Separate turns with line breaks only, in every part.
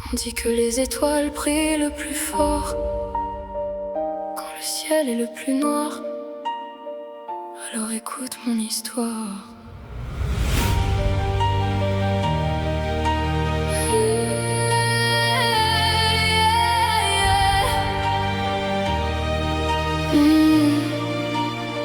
On dit que les étoiles brillent le plus fort quand le ciel est le plus noir. Alors écoute mon histoire.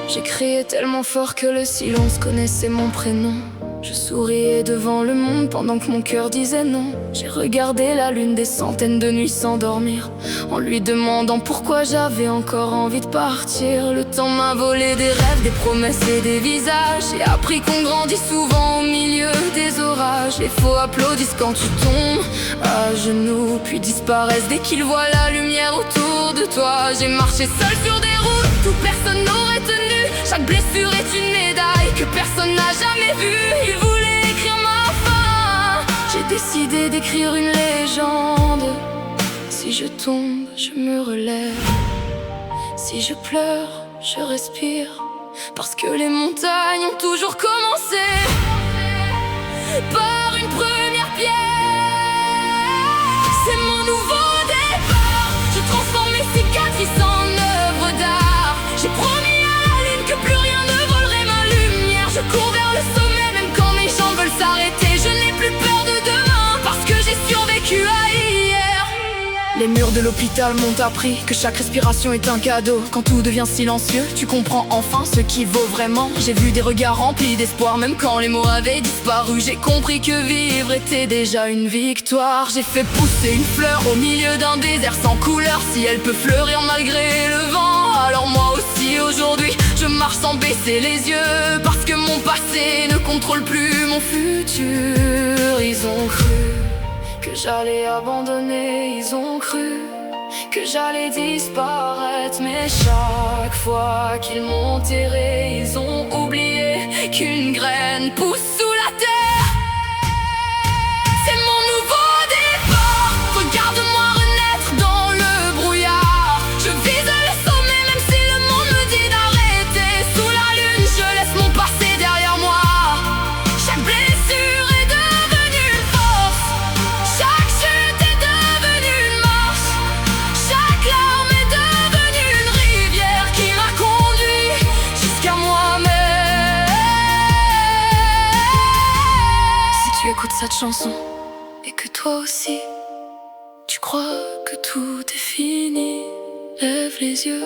J'ai crié tellement fort que le silence connaissait mon prénom. Je souriais devant le monde pendant que mon cœur disait non. J'ai regardé la lune des centaines de nuits sans dormir, en lui demandant pourquoi j'avais encore envie de partir. Le temps m'a volé des rêves, des promesses et des visages. J'ai appris qu'on grandit souvent au milieu des orages. Les faux applaudissent quand tu tombes à genoux, puis disparaissent dès qu'ils voient la lumière autour de toi. J'ai marché seul sur des routes où personne n'aurait tenu. Chaque blessure est une médaille que personne n'a jamais vue. Il voulait écrire ma fin. J'ai décidé d'écrire une légende. Si je tombe, je me relève. Si je pleure, je respire. Parce que les montagnes ont toujours commencé par une première pierre. C'est mon nouveau départ. Je transforme mes cicatrices en œuvre d'art. J'ai promis que plus rien ne volerait ma lumière. Je cours vers le sommet même quand mes jambes veulent s'arrêter. Je n'ai plus peur de demain parce que j'ai survécu à hier. Les murs de l'hôpital m'ont appris que chaque respiration est un cadeau. Quand tout devient silencieux, tu comprends enfin ce qui vaut vraiment. J'ai vu des regards remplis d'espoir même quand les mots avaient disparu. J'ai compris que vivre était déjà une victoire. J'ai fait pousser une fleur au milieu d'un désert sans couleur. Si elle peut fleurir malgré le vent, alors moi aussi aujourd'hui je marche sans baisser les yeux. Parce que mon passé ne contrôle plus mon futur. Ils ont cru que j'allais abandonner, ils ont cru que j'allais disparaître. Mais chaque fois qu'ils m'ont enterré, ils ont oublié qu'une graine pousse sous la terre. C'est mon nouveau départ. Regarde-moi renaître dans le brouillard. Je vise le sommet même si le monde me dit d'arrêter. Sous la lune, je laisse mon passé derrière moi. Chaque blessure est devenue une force. Chaque chute est devenue une marche. Chaque larme est devenue une rivière qui m'a conduit jusqu'à moi-même. Si tu écoutes cette chanson et que toi aussi tu crois que tout est fini, lève les yeux,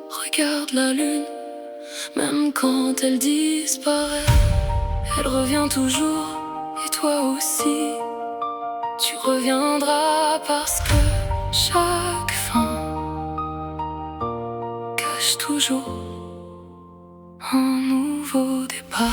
regarde la lune. Même quand elle disparaît, elle revient toujours. Et toi aussi, tu reviendras parce que chaque fin cache toujours un nouveau départ.